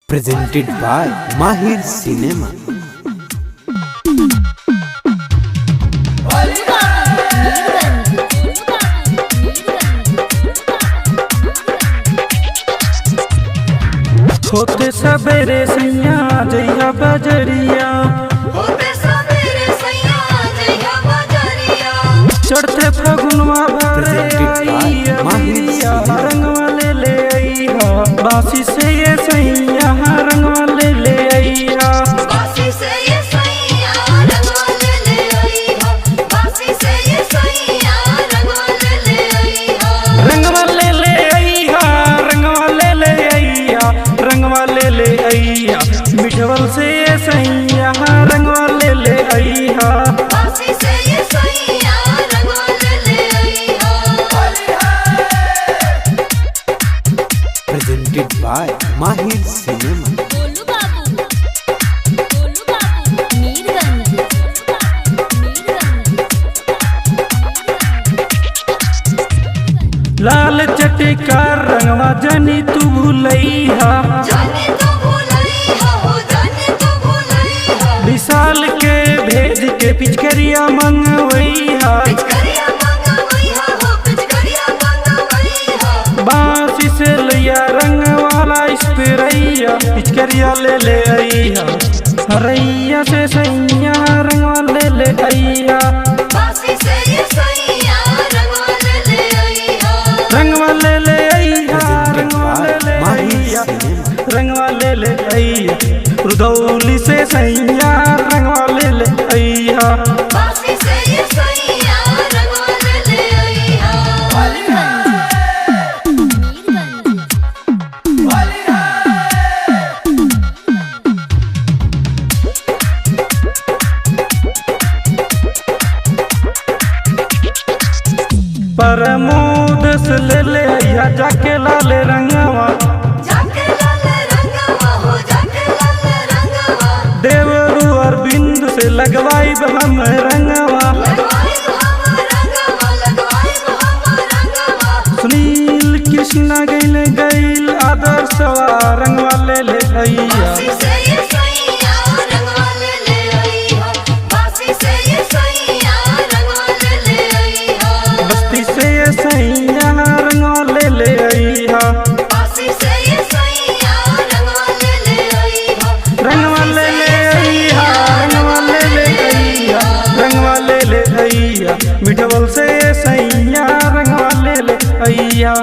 presented by Mahir Cinema. होते सबेरे सैया जइया बजरिया, होते सबेरे सैया जइया बजरिया, चढ़ते फगुनवा भरे Presented by आई Mahir अबिरिया, Cinema. रंगवा ले आई हा बासी से ये सैया रंगवा ले आई हा। बासी से ये सैया रंगवा ले आई हो, बासी से ये सैया रंगवा ले आई हो, रंगवा ले आई हा, रंगवा ले आई हा, रंगवा ले आई हा, मिठवल से ये सैया रंगवा ले आई हा। बासी से ये सैया रंगवा ले आई हो। Presented by Mahir Cinema. Golu बाबू, गोलू बाबू, मीरगंज, लाल चटकार रंगवा जनी तू भूलैहा, जाने तो भूलई हो, जाने तो भूलई हो, विशाल के भेज के पिचकरिया मंगवैहा, पिचकरिया मंगवई हो, पिचकरिया मंगवई हो, बांसी से लिया रंग वाला स्प्रेया, पिचकरिया ले आईहा, हरैया से सैया रंगवा ले आईहा, बासी से ये सैया रंगवा ले आई हो। रंगवा ले आईहा, Presented रंगवा by ले Mahir आईहा, Cinema. रंगवा ले आईहा, रुदौली से सैया रंगवा ले आईहा। बासी से ये सैया रंगवा ले आई हो। परमोद से ले आईहा जाके लाल रंगवा, जाके लाल रंगवा हो, जाके लाल रंगवा, देवरू अरविंद से लगवाई हम रंगवा, लगवाई हम रंगवा, लगवाई हम रंगवा, सुनील कृष्ण गैल आदर्शवा रंगवा ले आईहा। बासी से ये सैया रंगवा ले आई हो, बासी से ये सैया रंगवा ले आई हो, बस्ती से ये सैया रंगवा ले आईहा, बासी से ये सैया रंगवा ले आई हो, रंगवा ले आईहा, रंगवा ले आईहा, रंगवा ले आईहा, मिठवल से ये सैया रंगवा ले आईहा।